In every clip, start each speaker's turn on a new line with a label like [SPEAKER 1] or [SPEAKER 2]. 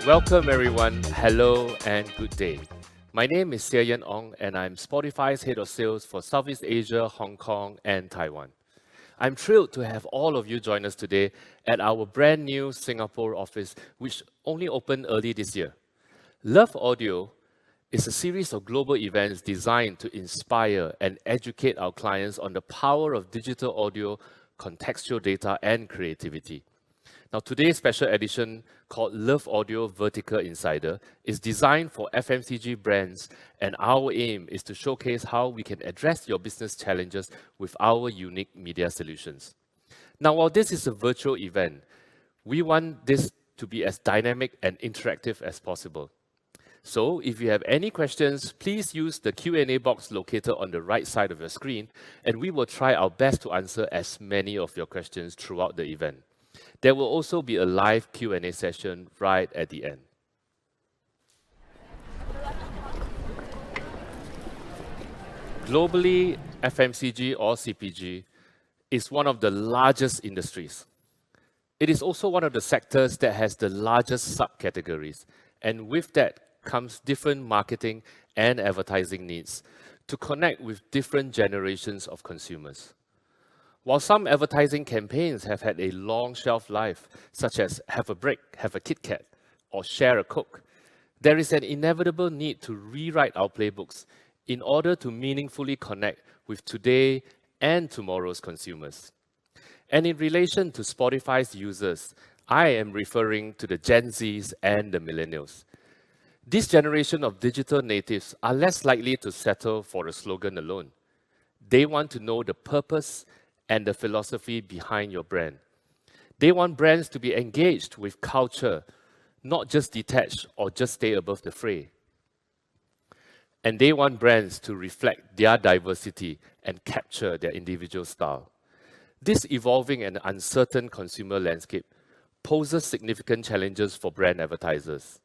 [SPEAKER 1] Welcome everyone, hello and good day. My name is Yen Ong and I'm Spotify's Head of Sales for Southeast Asia, Hong Kong and Taiwan. I'm thrilled to have all of you join us today at our brand new Singapore office, which only opened early this year. loveAudio is a series of global events designed to inspire and educate our clients on the power of digital audio, contextual data and creativity. Now, today's special edition called loveAudio Vertical Insider is designed for FMCG brands, and our aim is to showcase how we can address your business challenges with our unique media solutions. Now, while this is a virtual event, we want this to be as dynamic and interactive as possible. So, if you have any questions, please use the Q&A box located on the right side of your screen, and we will try our best to answer as many of your questions throughout the event. There will also be a live Q&A session right at the end. Globally, FMCG or CPG is one of the largest industries. It is also one of the sectors that has the largest subcategories, and with that comes different marketing and advertising needs to connect with different generations of consumers. While some advertising campaigns have had a long shelf life, such as have a break, have a Kit Kat, or share a Coke, there is an inevitable need to rewrite our playbooks in order to meaningfully connect with today and tomorrow's consumers. And in relation to Spotify's users, I am referring to the Gen Zs and the millennials. This generation of digital natives are less likely to settle for a slogan alone. They want to know the purpose and the philosophy behind your brand. They want brands to be engaged with culture, not just detached or just stay above the fray. And they want brands to reflect their diversity and capture their individual style. This evolving and uncertain consumer landscape poses significant challenges for brand advertisers.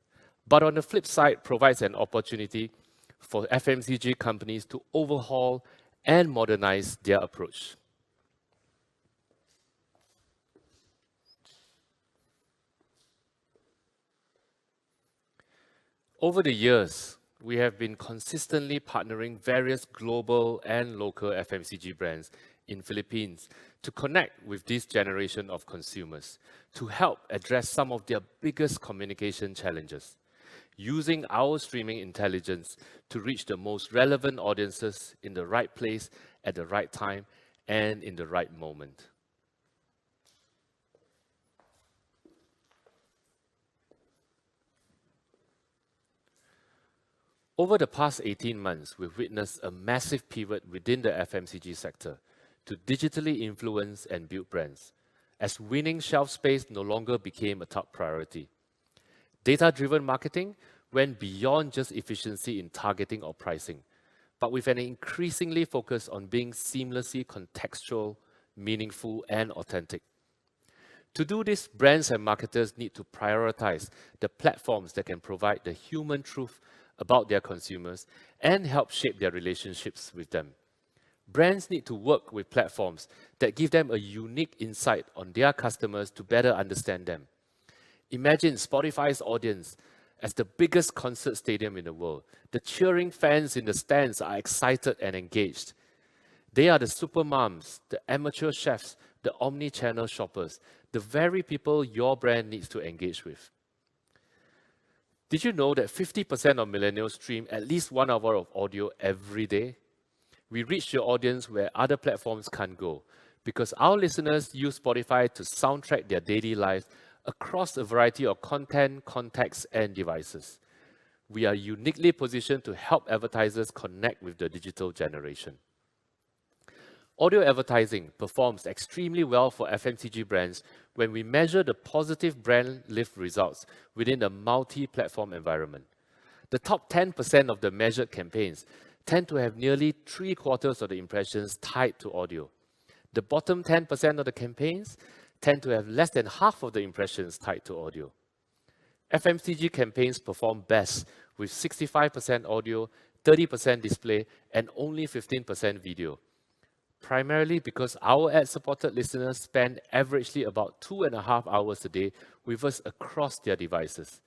[SPEAKER 1] But on the flip side, provides an opportunity for FMCG companies to overhaul and modernize their approach. Over the years, we have been consistently partnering various global and local FMCG brands in Philippines to connect with this generation of consumers to help address some of their biggest communication challenges, using our streaming intelligence to reach the most relevant audiences in the right place at the right time and in the right moment. Over the past 18 months, we've witnessed a massive pivot within the FMCG sector to digitally influence and build brands, as winning shelf space no longer became a top priority. Data-driven marketing went beyond just efficiency in targeting or pricing, but with an increasingly focus on being seamlessly contextual, meaningful, and authentic. To do this, brands and marketers need to prioritize the platforms that can provide the human truth about their consumers and help shape their relationships with them. Brands need to work with platforms that give them a unique insight on their customers to better understand them. Imagine Spotify's audience as the biggest concert stadium in the world. The cheering fans in the stands are excited and engaged. They are the super moms, the amateur chefs, the omni-channel shoppers, the very people your brand needs to engage with. Did you know that 50% of millennials stream at least 1 hour of audio every day? We reach your audience where other platforms can't go because our listeners use Spotify to soundtrack their daily lives across a variety of content, contexts, and devices. We are uniquely positioned to help advertisers connect with the digital generation. Audio advertising performs extremely well for FMCG brands when we measure the positive brand lift results within a multi-platform environment. The top 10% of the measured campaigns tend to have nearly 3/4 of the impressions tied to audio. The bottom 10% of the campaigns tend to have less than half of the impressions tied to audio. FMCG campaigns perform best with 65% audio, 30% display, and only 15% video. Primarily because our ad-supported listeners spend averagely about 2.5 hours a day with us across their devices.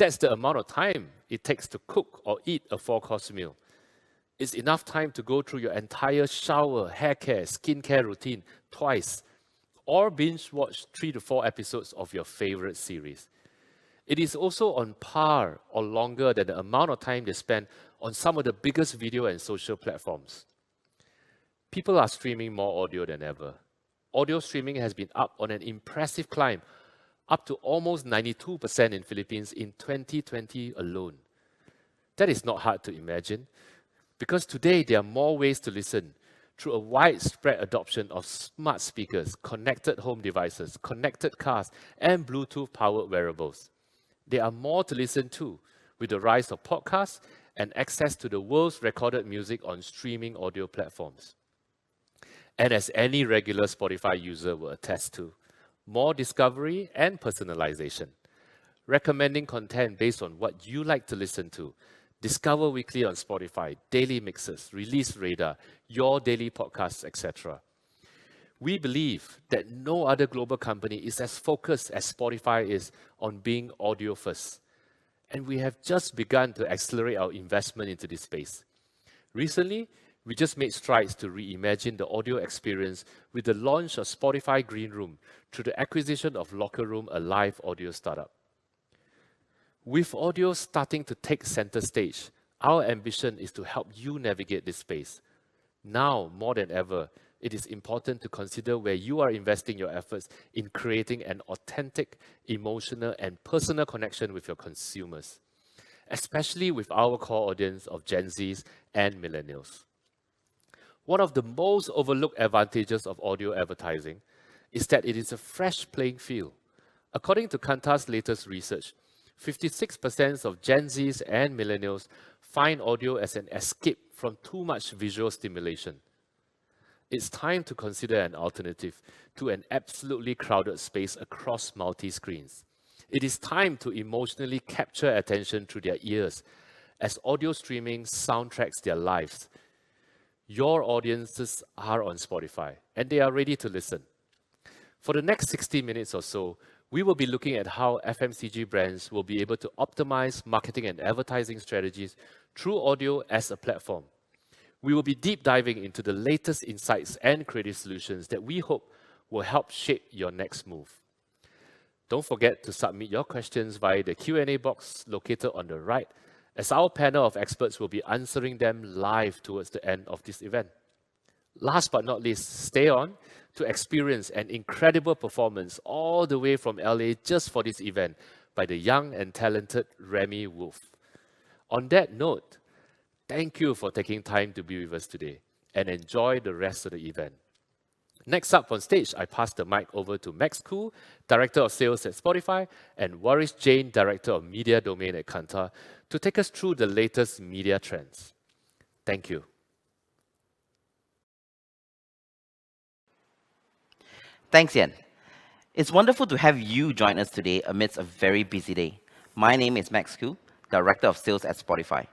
[SPEAKER 1] That's the amount of time it takes to cook or eat a 4-course meal. It's enough time to go through your entire shower, hair care, skincare routine twice, or binge watch 3 to 4 episodes of your favorite series. It is also on par or longer than the amount of time they spend on some of the biggest video and social platforms. People are streaming more audio than ever. Audio streaming has been up on an impressive climb, up to almost 92% in Philippines in 2020 alone. That is not hard to imagine, because today there are more ways to listen through a widespread adoption of smart speakers, connected home devices, connected cars, and Bluetooth-powered wearables. There are more to listen to with the rise of podcasts and access to the world's recorded music on streaming audio platforms. And as any regular Spotify user will attest to, more discovery and personalization. Recommending content based on what you like to listen to. Discover weekly on Spotify, daily mixes, release radar, your daily podcasts, etc. We believe that no other global company is as focused as Spotify is on being audio first. And we have just begun to accelerate our investment into this space. Recently, we just made strides to reimagine the audio experience with the launch of Spotify Green Room through the acquisition of Locker Room, a live audio startup. With audio starting to take center stage, our ambition is to help you navigate this space. Now, more than ever, it is important to consider where you are investing your efforts in creating an authentic, emotional, and personal connection with your consumers, especially with our core audience of Gen Zs and millennials. One of the most overlooked advantages of audio advertising is that it is a fresh playing field. According to Kantar's latest research, 56% of Gen Zs and millennials find audio as an escape from too much visual stimulation. It's time to consider an alternative to an absolutely crowded space across multi-screens. It is time to emotionally capture attention through their ears as audio streaming soundtracks their lives. Your audiences are on Spotify and they are ready to listen. For the next 60 minutes or so, we will be looking at how FMCG brands will be able to optimize marketing and advertising strategies through audio as a platform. We will be deep diving into the latest insights and creative solutions that we hope will help shape your next move. Don't forget to submit your questions via the Q&A box located on the right, as our panel of experts will be answering them live towards the end of this event. Last but not least, stay on to experience an incredible performance all the way from LA just for this event by the young and talented Remy Wolf. On that note, thank you for taking time to be with us today and enjoy the rest of the event. Next up on stage, I pass the mic over to Max Koo, Director of Sales at Spotify, and Waris Jain, Director of Media Domain at Kantar, to take us through the latest media trends. Thank you.
[SPEAKER 2] Thanks, Ian. It's wonderful to have you join us today amidst a very busy day. My name is Max Koo, Director of Sales at Spotify.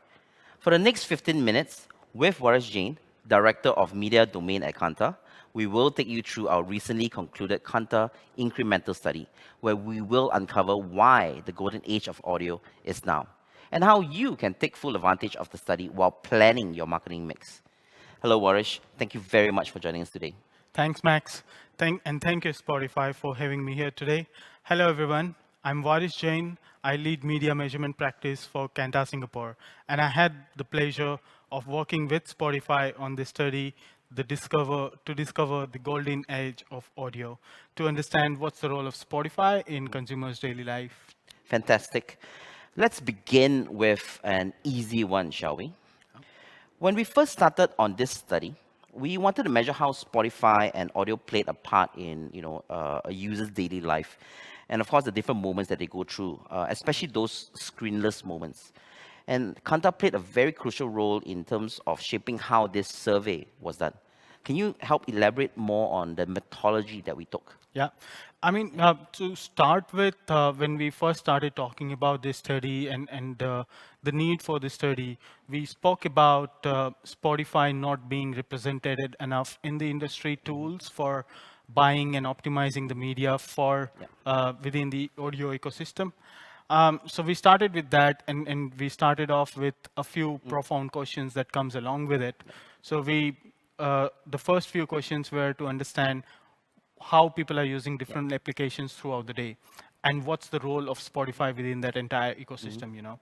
[SPEAKER 2] For the next 15 minutes, with Waris Jain, Director of Media Domain at Kantar, we will take you through our recently concluded Kantar incremental study, where we will uncover why the golden age of audio is now, and how you can take full advantage of the study while planning your marketing mix. Hello, Waris. Thank you very much for joining us today.
[SPEAKER 3] Thanks, Max. Thank you, Spotify, for having me here today. Hello, everyone. I'm Waris Jain. I lead media measurement practice for Kantar Singapore. And I had the pleasure of working with Spotify on this study to discover the golden age of audio, to understand what's the role of Spotify in consumers' daily life.
[SPEAKER 2] Fantastic. Let's begin with an easy one, shall we? When we first started on this study, we wanted to measure how Spotify and audio played a part in a user's daily life. And of course, the different moments that they go through, especially those screenless moments. And Kantar played a very crucial role in terms of shaping how this survey was done. Can you help elaborate more on the methodology that we took?
[SPEAKER 3] Yeah. I mean, to start with, when we first started talking about this study and the need for this study, we spoke about Spotify not being represented enough in the industry tools for buying and optimizing the media for within the audio ecosystem. So we started with that, and we started off with a few profound questions that comes along with it. So the first few questions were to understand how people are using different applications throughout the day, and what's the role of Spotify within that entire ecosystem.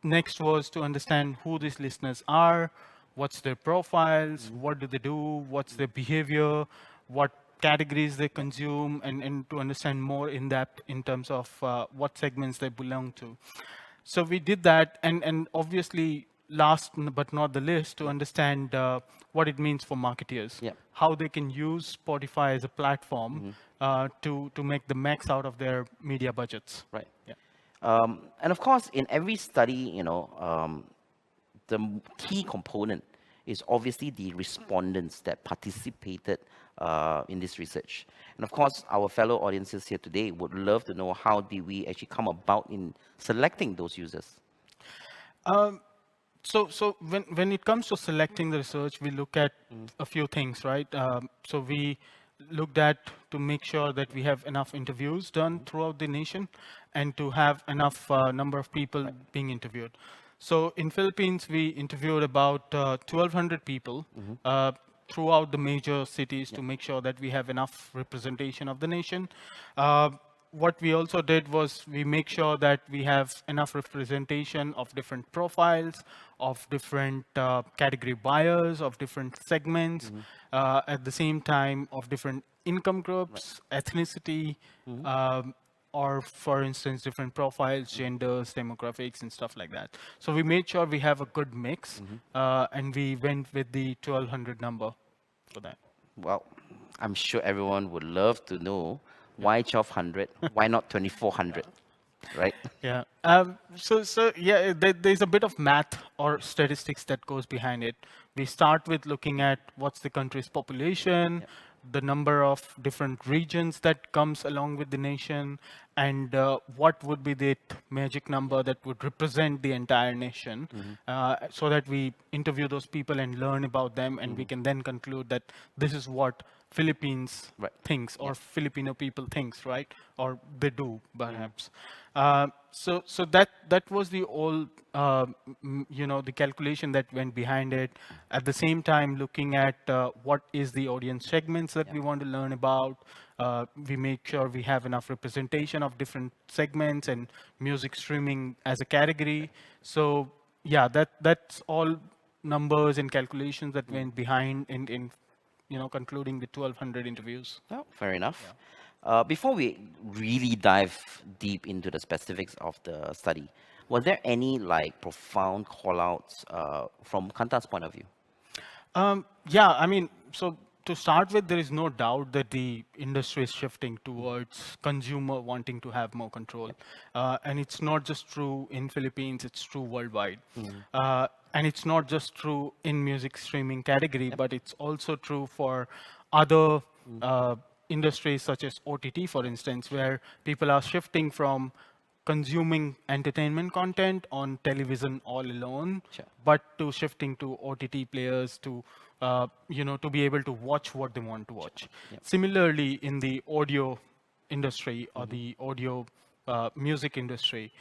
[SPEAKER 3] Next was to understand who these listeners are, what's their profiles, what do they do, what's their behavior, what categories they consume, and to understand more in depth in terms of what segments they belong to. So we did that, and obviously, last but not the least, to understand what it means for marketeers,
[SPEAKER 2] Yeah.
[SPEAKER 3] how they can use Spotify as a platform to make the max out of their media budgets.
[SPEAKER 2] Right.
[SPEAKER 3] Yeah.
[SPEAKER 2] And of course, in every study, the key component is obviously the respondents that participated in this research. And of course, our fellow audiences here today would love to know how did we actually come about in selecting those users.
[SPEAKER 3] So when it comes to selecting the research, we look at a few things, right? So we looked at to make sure that we have enough interviews done throughout the nation, and to have enough number of people being interviewed. So in Philippines, we interviewed about 1,200 people throughout the major cities to make sure that we have enough representation of the nation. What we also did was we make sure that we have enough representation of different profiles, of different category buyers, of different segments, at the same time of different income groups, ethnicity, or for instance, different profiles, genders, demographics, and stuff like that. So we made sure we have a good mix, and we went with the 1,200 number for that.
[SPEAKER 2] Well, I'm sure everyone would love to know why 1,200, why not 2,400, right?
[SPEAKER 3] Yeah. So yeah, there's a bit of math or statistics that goes behind it. We start with looking at what's the country's population, the number of different regions that comes along with the nation, and what would be the magic number that would represent the entire nation, so that we interview those people and learn about them, and we can then conclude that this is what Philippines thinks, or Filipino people thinks, right? Or they do, perhaps. So that was the whole, the calculation that went behind it. At the same time, looking at what is the audience segments that we want to learn about. We make sure we have enough representation of different segments and music streaming as a category. So yeah, that's all numbers and calculations that went behind in concluding the 1,200 interviews.
[SPEAKER 2] Oh, fair enough. Before we really dive deep into the specifics of the study, were there any profound callouts from Kanta's point of view?
[SPEAKER 3] Yeah, I mean, so to start with, there is no doubt that the industry is shifting towards consumer wanting to have more control. And it's not just true in Philippines, it's true worldwide. And it's not just true in music streaming category, but it's also true for other industries such as OTT, for instance, where people are shifting from consuming entertainment content on television all alone, but to shifting to OTT players to to be able to watch what they want to watch. Similarly, in the audio industry or the audio music industry,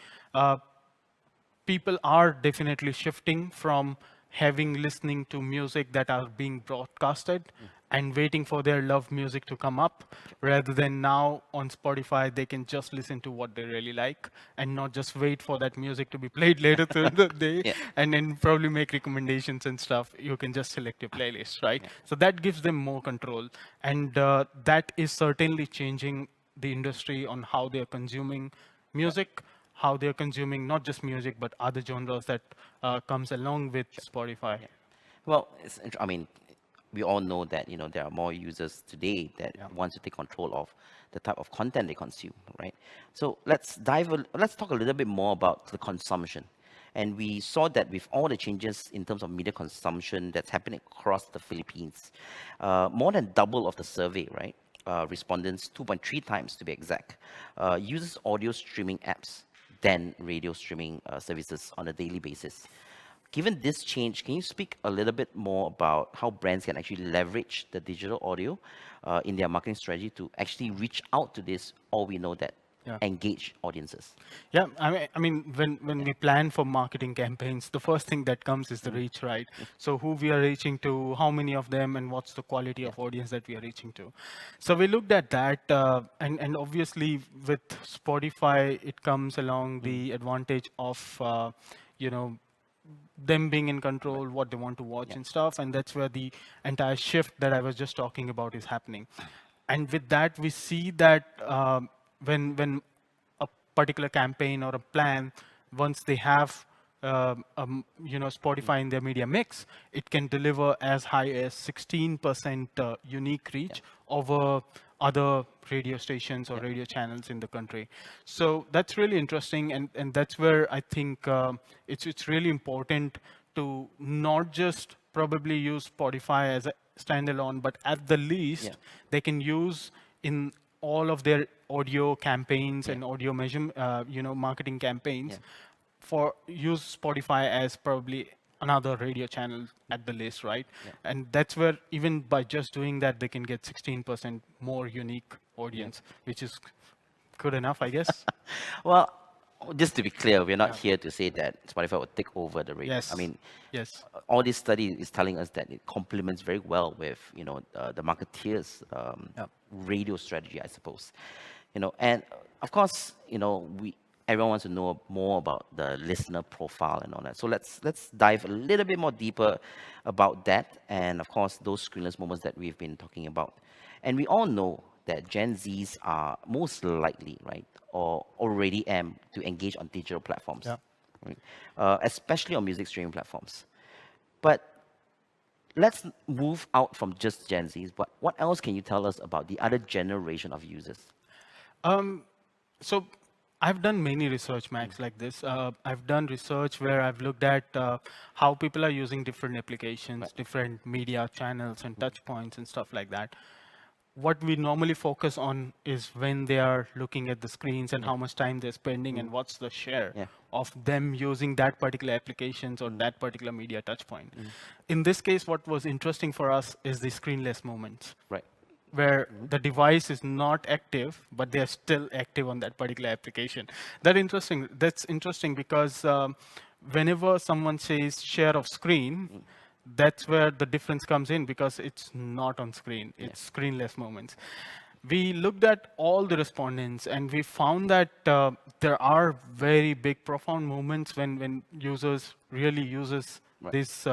[SPEAKER 3] people are definitely shifting from listening to music that are being broadcasted and waiting for their love music to come up, rather than now on Spotify, they can just listen to what they really like and not just wait for that music to be played later through the day and then probably make recommendations and stuff. You can just select your playlist, right? So that gives them more control. And that is certainly changing the industry on how they're consuming music, how they're consuming not just music, but other genres that comes along with Spotify.
[SPEAKER 2] Well, I mean, we all know that there are more users today that want to take control of the type of content they consume, right? So let's talk a little bit more about the consumption. And we saw that with all the changes in terms of media consumption that's happening across the Philippines, more than double of the survey, right? Respondents, 2.3 times to be exact, uses audio streaming apps than radio streaming services on a daily basis. Given this change, can you speak a little bit more about how brands can actually leverage the digital audio in their marketing strategy to actually reach out to this? All we know that
[SPEAKER 3] Yeah.
[SPEAKER 2] engage audiences?
[SPEAKER 3] Yeah, I mean, when we plan for marketing campaigns, the first thing that comes is the reach, right? So who we are reaching to, how many of them, and what's the quality of audience that we are reaching to. So we looked at that, and obviously with Spotify, it comes along the advantage of, you know, them being in control, what they want to watch and stuff, and that's where the entire shift that I was just talking about is happening. And with that, we see that when a particular campaign or a plan, once they have Spotify in their media mix, it can deliver as high as 16% unique reach over other radio stations or radio channels in the country. So that's really interesting, and that's where I think it's really important to not just probably use Spotify as a standalone, but at the least they can use in all of their audio campaigns and audio marketing campaigns for use Spotify as probably another radio channel at the list, right? And that's where even by just doing that, they can get 16% more unique audience, which is good enough, I guess.
[SPEAKER 2] Well, just to be clear, we're not here to say that Spotify will take over the radio.
[SPEAKER 3] Yes.
[SPEAKER 2] I mean,
[SPEAKER 3] Yes.
[SPEAKER 2] all this study is telling us that it complements very well with the marketeers' radio strategy, I suppose. And of course, everyone wants to know more about the listener profile and all that. So let's dive a little bit more deeper about that, and of course those screenless moments that we've been talking about. And we all know that Gen Zs are most likely, right, or already am to engage on digital platforms, right? Especially on music streaming platforms. But let's move out from just Gen Zs. But what else can you tell us about the other generation of users?
[SPEAKER 3] So I've done many research, Max, like this. I've done research where I've looked at how people are using different applications, different media channels and touch points and stuff like that. What we normally focus on is when they are looking at the screens and how much time they're spending and what's the share of them using that particular applications or that particular media touch point. In this case, what was interesting for us is the screenless moments.
[SPEAKER 2] Right.
[SPEAKER 3] Where the device is not active, but they're still active on that particular application. That's interesting because whenever someone says share of screen, that's where the difference comes in because it's not on screen. It's screenless moments. We looked at all the respondents and we found that there are very big, profound moments when users really uses this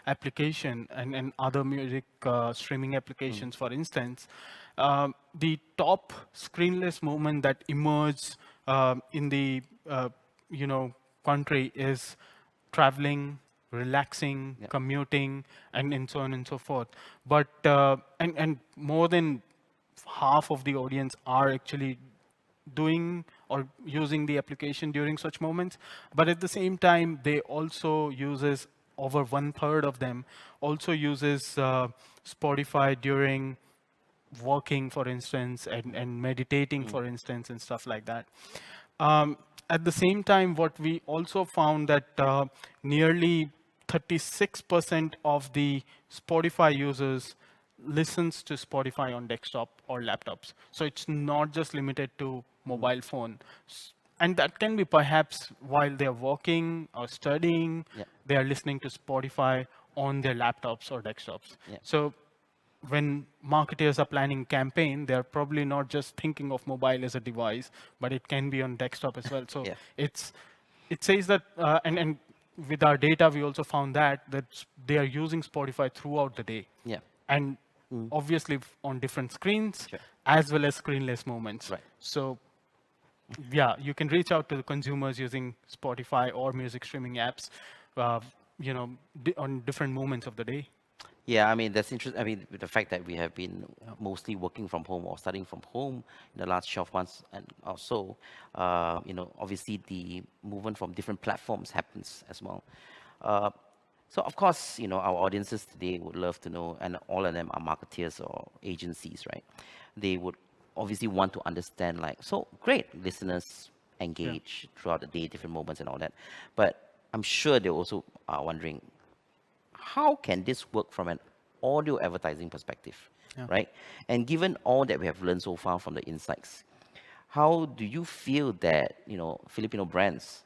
[SPEAKER 3] application and other music streaming applications, for instance. The top screenless moment that emerged in the country is traveling, relaxing, commuting, and so on and so forth. But and more than half of the audience are actually doing or using the application during such moments. But at the same time, they also uses over 1/3 of them also uses Spotify during working, for instance, and meditating, for instance, and stuff like that. At the same time, what we also found that nearly 36% of the Spotify users listens to Spotify on desktop or laptops. So it's not just limited to mobile phone. And that can be perhaps while they're working or studying, they are listening to Spotify on their laptops or desktops. So when marketers are planning campaign, they're probably not just thinking of mobile as a device, but it can be on desktop as well. So it says that, and with our data, we also found that they are using Spotify throughout the day. And obviously on different screens, as well as screenless moments. So yeah, you can reach out to the consumers using Spotify or music streaming apps, on different moments of the day.
[SPEAKER 2] Yeah, I mean, that's interesting. I mean, the fact that we have been mostly working from home or studying from home in the last 12 months and or so, obviously the movement from different platforms happens as well. So of course, our audiences today would love to know, and all of them are marketeers or agencies, right? They would obviously want to understand, like, so great, listeners engage throughout the day, different moments and all that. But I'm sure they also are wondering, how can this work from an audio advertising perspective, right? And given all that we have learned so far from the insights, how do you feel that, Filipino brands,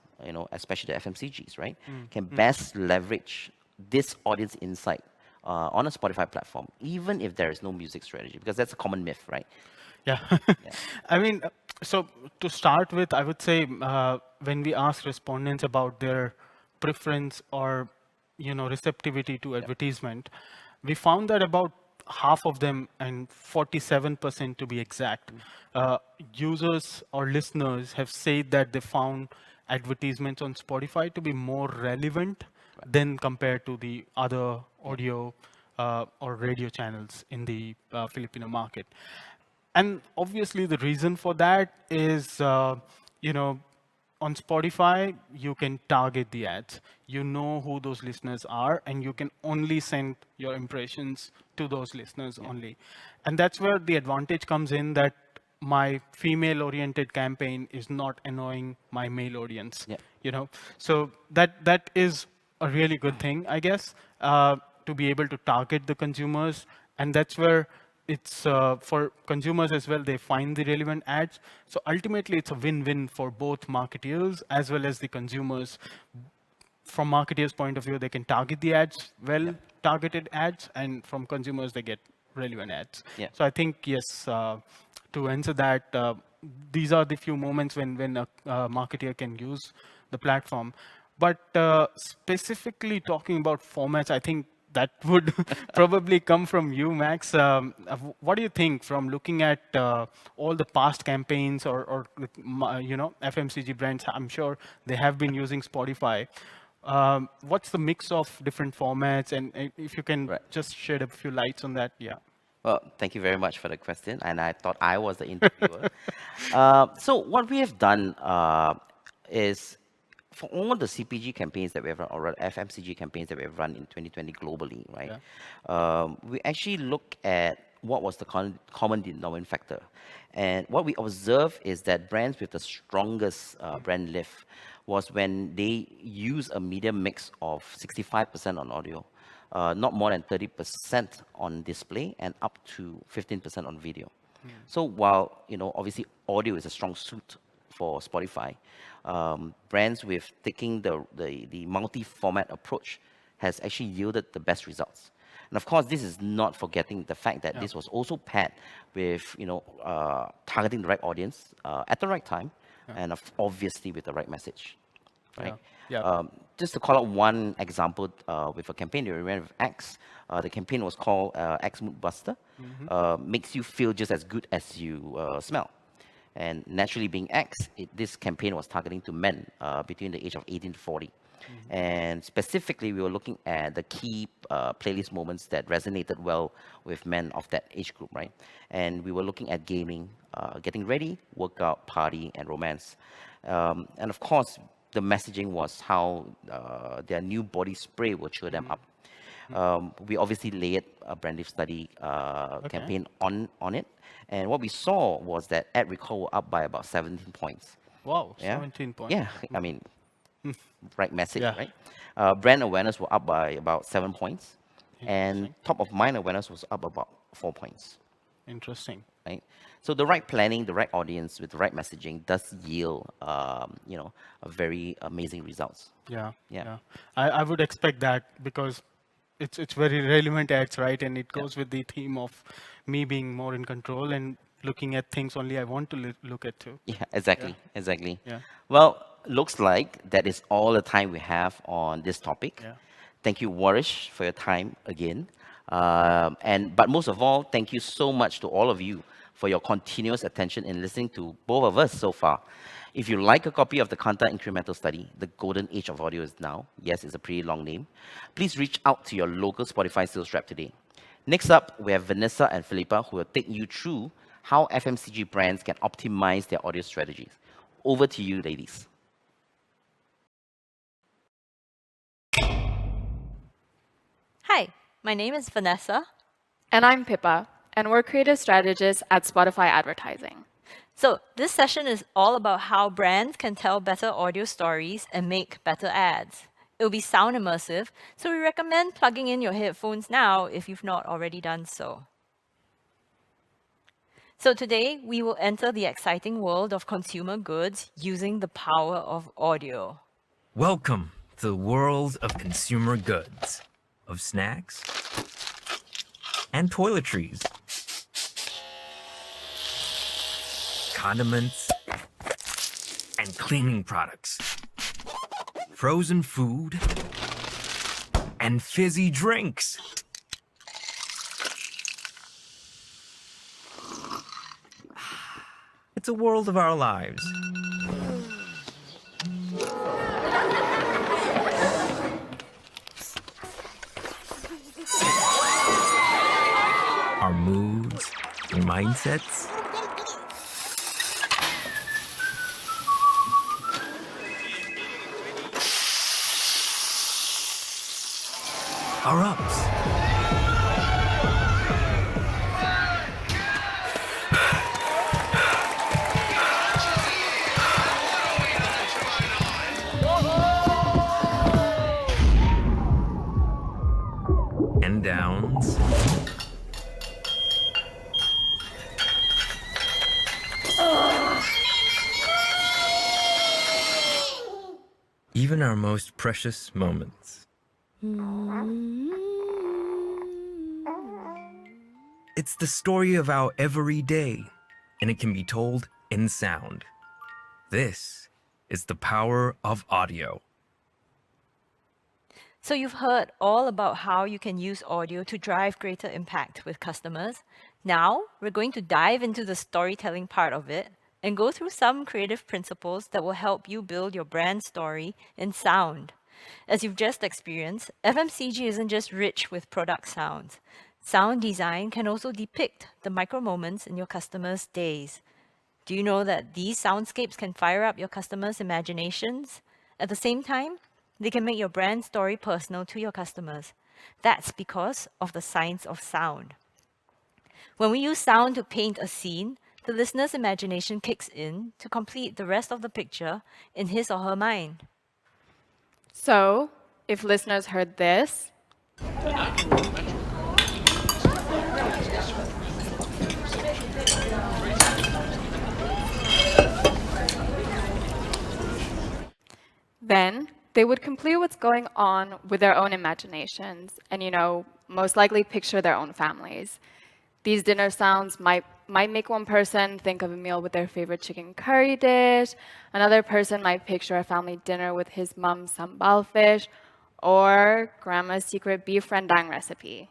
[SPEAKER 2] especially the FMCGs, right, can best leverage this audience insight on a Spotify platform, even if there is no music strategy? Because that's a common myth, right?
[SPEAKER 3] Yeah.
[SPEAKER 2] Yeah.
[SPEAKER 3] I mean, so to start with, I would say when we ask respondents about their preference or receptivity to advertisement, we found that about half of them, and 47% to be exact, users or listeners have said that they found advertisements on Spotify to be more relevant than compared to the other audio or radio channels in the Filipino market. And obviously, the reason for that is, on Spotify, you can target the ads. You know who those listeners are, and you can only send your impressions to those listeners only. And that's where the advantage comes in, that my female-oriented campaign is not annoying my male audience.
[SPEAKER 2] Yeah.
[SPEAKER 3] So that is a really good thing, I guess, to be able to target the consumers. And that's where it's for consumers as well, they find the relevant ads. So ultimately, it's a win-win for both marketeers as well as the consumers. From marketeers' point of view, they can target the ads, well-targeted ads, and from consumers, they get relevant ads.
[SPEAKER 2] Yeah.
[SPEAKER 3] So I think, yes, to answer that, these are the few moments when a marketer can use the platform. But specifically talking about formats, I think that would probably come from you, Max. What do you think from looking at all the past campaigns or FMCG brands? I'm sure they have been using Spotify. What's the mix of different formats? And if you can just shed a few lights on that, yeah.
[SPEAKER 2] Well, thank you very much for the question, and I thought I was the interviewer. So what we have done is, for all the CPG campaigns that we have run, or FMCG campaigns that we have run in 2020 globally, right? We actually look at what was the common denominator factor. And what we observe is that brands with the strongest brand lift was when they use a media mix of 65% on audio, not more than 30% on display, and up to 15% on video. So while, obviously audio is a strong suit for Spotify, brands with taking the multi-format approach has actually yielded the best results. And of course, this is not forgetting the fact that this was also paired with, targeting the right audience at the right time, and obviously with the right message, right? Just to call out one example with a campaign that we ran with X, the campaign was called X Mood Buster, makes you feel just as good as you smell. And naturally, being X, this campaign was targeting to men between the age of 18 to 40. And specifically, we were looking at the key playlist moments that resonated well with men of that age group, right? And we were looking at gaming, getting ready, workout, party, and romance. And of course, the messaging was how their new body spray will cheer them up. We obviously layered a brand lift study campaign on it. And what we saw was that ad recall were up by about 17 points.
[SPEAKER 3] Wow, 17 points.
[SPEAKER 2] Yeah, I mean, right message, right? Brand awareness were up by about 7 points. And top of mind awareness was up about 4 points.
[SPEAKER 3] Interesting.
[SPEAKER 2] Right? So the right planning, the right audience with the right messaging does yield, a very amazing results.
[SPEAKER 3] Yeah. I would expect that, because it's very relevant ads, right? And it goes with the theme of me being more in control and looking at things only I want to look at too.
[SPEAKER 2] Yeah, exactly. Yeah. Well, looks like that is all the time we have on this topic. Thank you, Warish, for your time again. But most of all, thank you so much to all of you for your continuous attention in listening to both of us so far. If you like a copy of the Kanta Incremental Study, The Golden Age of Audio is Now, yes, it's a pretty long name, please reach out to your local Spotify sales rep today. Next up, we have Vanessa and Philippa, who will take you through how FMCG brands can optimize their audio strategies. Over to you, ladies.
[SPEAKER 4] Hi, my name is Vanessa.
[SPEAKER 5] And I'm Pippa, and we're creative strategists at Spotify Advertising.
[SPEAKER 4] So this session is all about how brands can tell better audio stories and make better ads. It will be sound immersive, so we recommend plugging in your headphones now if you've not already done so. So today, we will enter the exciting world of consumer goods using the power of audio.
[SPEAKER 6] Welcome to the world of consumer goods, of snacks and toiletries, condiments and cleaning products, frozen food and fizzy drinks. It's a world of our lives. Our moods and mindsets. Our ups. And downs. Even our most precious moments. It's the story of our everyday, and it can be told in sound. This is the power of audio.
[SPEAKER 4] So you've heard all about how you can use audio to drive greater impact with customers. Now, we're going to dive into the storytelling part of it and go through some creative principles that will help you build your brand story in sound. As you've just experienced, FMCG isn't just rich with product sounds. Sound design can also depict the micro moments in your customers' days. Do you know that these soundscapes can fire up your customers' imaginations? At the same time, they can make your brand story personal to your customers. That's because of the science of sound. When we use sound to paint a scene, the listener's imagination kicks in to complete the rest of the picture in his or her mind.
[SPEAKER 5] So, if listeners heard this, then they would complete what's going on with their own imaginations and, most likely picture their own families. These dinner sounds might make one person think of a meal with their favorite chicken curry dish. Another person might picture a family dinner with his mom's sambal fish or grandma's secret beef rendang recipe.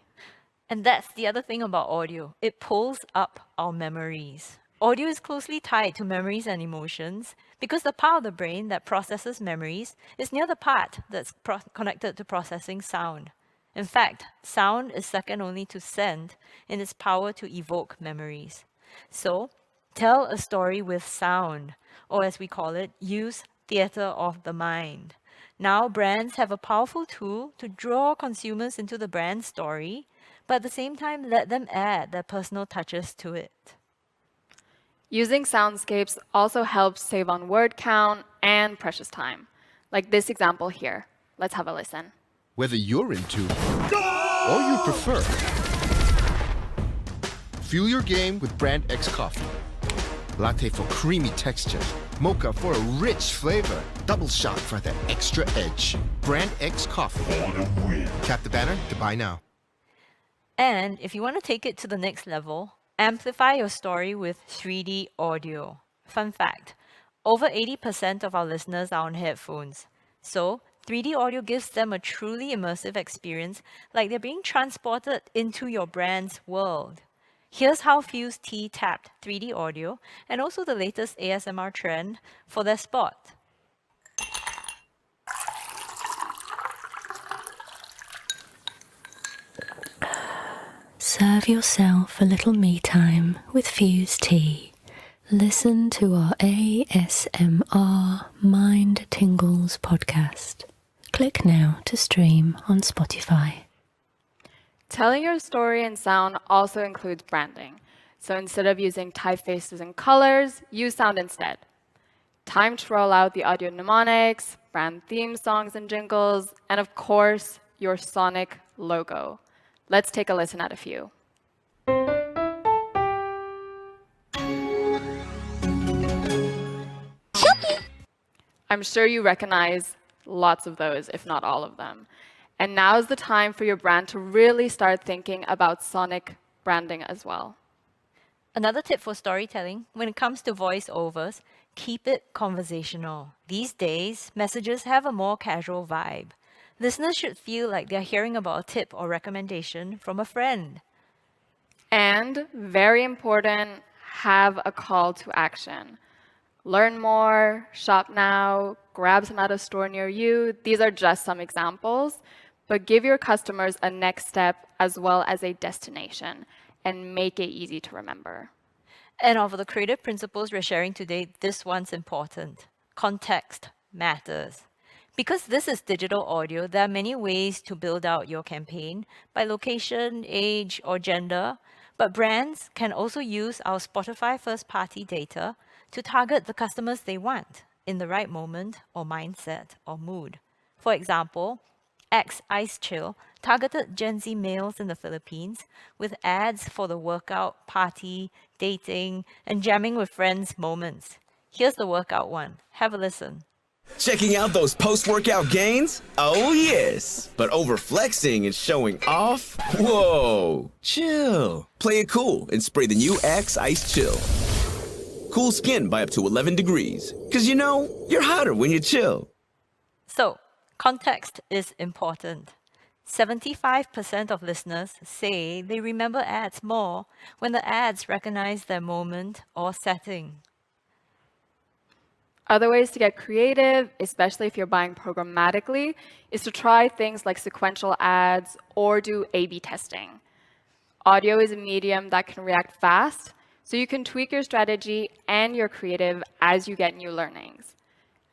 [SPEAKER 4] And that's the other thing about audio. It pulls up our memories. Audio is closely tied to memories and emotions because the part of the brain that processes memories is near the part that's connected to processing sound. In fact, sound is second only to scent in its power to evoke memories. So, tell a story with sound, or as we call it, use theater of the mind. Now, brands have a powerful tool to draw consumers into the brand story, but at the same time, let them add their personal touches to it.
[SPEAKER 5] Using soundscapes also helps save on word count and precious time. Like this example here. Let's have a listen.
[SPEAKER 7] Whether you're into or you prefer, fuel your game with Brand X Coffee. Latte for creamy texture, mocha for a rich flavor, double shot for the extra edge. Brand X Coffee. Tap the banner to buy now.
[SPEAKER 4] And if you want to take it to the next level, amplify your story with 3D audio. Fun fact, over 80% of our listeners are on headphones. So 3D audio gives them a truly immersive experience, like they're being transported into your brand's world. Here's how Fuse Tea tapped 3D audio and also the latest ASMR trend for their spot.
[SPEAKER 8] Serve yourself a little me time with Fuse Tea. Listen to our ASMR Mind Tingles podcast. Click now to stream on Spotify.
[SPEAKER 5] Telling your story in sound also includes branding. So instead of using typefaces and colors, use sound instead. Time to roll out the audio mnemonics, brand theme songs and jingles, and of course, your sonic logo. Let's take a listen at a few. I'm sure you recognize lots of those, if not all of them. And now is the time for your brand to really start thinking about sonic branding as well.
[SPEAKER 4] Another tip for storytelling, when it comes to voiceovers, keep it conversational. These days, messages have a more casual vibe. Listeners should feel like they're hearing about a tip or recommendation from a friend.
[SPEAKER 5] And very important, have a call to action. Learn more, shop now, grab some at a store near you. These are just some examples, but give your customers a next step as well as a destination and make it easy to remember.
[SPEAKER 4] And of the creative principles we're sharing today, this one's important. Context matters. Because this is digital audio, there are many ways to build out your campaign by location, age, or gender. But brands can also use our Spotify first-party data to target the customers they want in the right moment or mindset or mood. For example, X Ice Chill targeted Gen Z males in the Philippines with ads for the workout, party, dating, and jamming with friends moments. Here's the workout one. Have a listen.
[SPEAKER 9] Checking out those post-workout gains? Oh yes. But over-flexing and showing off? Whoa. Chill. Play it cool and spray the new X Ice Chill. Cool skin by up to 11 degrees. 'Cause you know, you're hotter when you chill.
[SPEAKER 4] So, context is important. 75% of listeners say they remember ads more when the ads recognize their moment or setting.
[SPEAKER 5] Other ways to get creative, especially if you're buying programmatically, is to try things like sequential ads or do A/B testing. Audio is a medium that can react fast, so you can tweak your strategy and your creative as you get new learnings.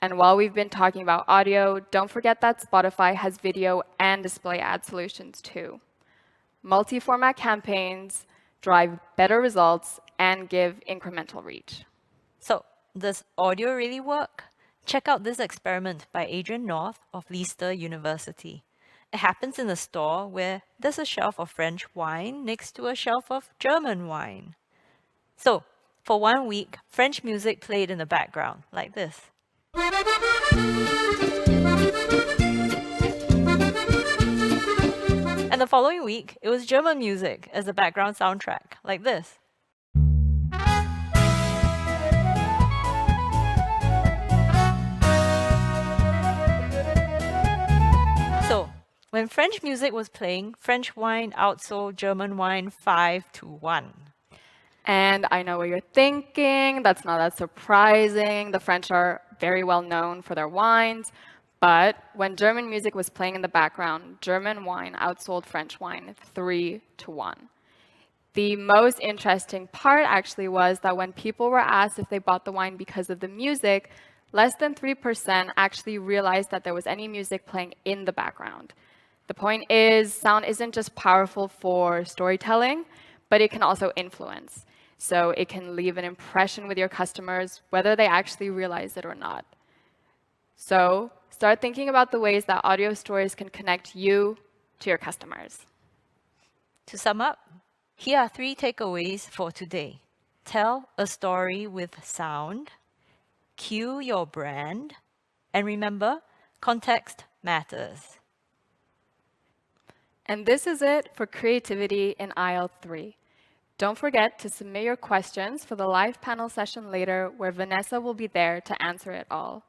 [SPEAKER 5] And while we've been talking about audio, don't forget that Spotify has video and display ad solutions too. Multi-format campaigns drive better results and give incremental reach.
[SPEAKER 4] So, does audio really work? Check out this experiment by Adrian North of Leicester University. It happens in a store where there's a shelf of French wine next to a shelf of German wine. So, for 1 week, French music played in the background, like this. And the following week, it was German music as the background soundtrack, like this. So, when French music was playing, French wine outsold German wine 5-1.
[SPEAKER 5] And I know what you're thinking. That's not that surprising. The French are very well known for their wines. But when German music was playing in the background, German wine outsold French wine 3-1. The most interesting part actually was that when people were asked if they bought the wine because of the music, less than 3% actually realized that there was any music playing in the background. The point is, sound isn't just powerful for storytelling, but it can also influence. So it can leave an impression with your customers, whether they actually realize it or not. So start thinking about the ways that audio stories can connect you to your customers.
[SPEAKER 4] To sum up, here are 3 takeaways for today. Tell a story with sound, cue your brand, and remember, context matters.
[SPEAKER 5] And this is it for creativity in aisle 3. Don't forget to submit your questions for the live panel session later, where Vanessa will be there to answer it all.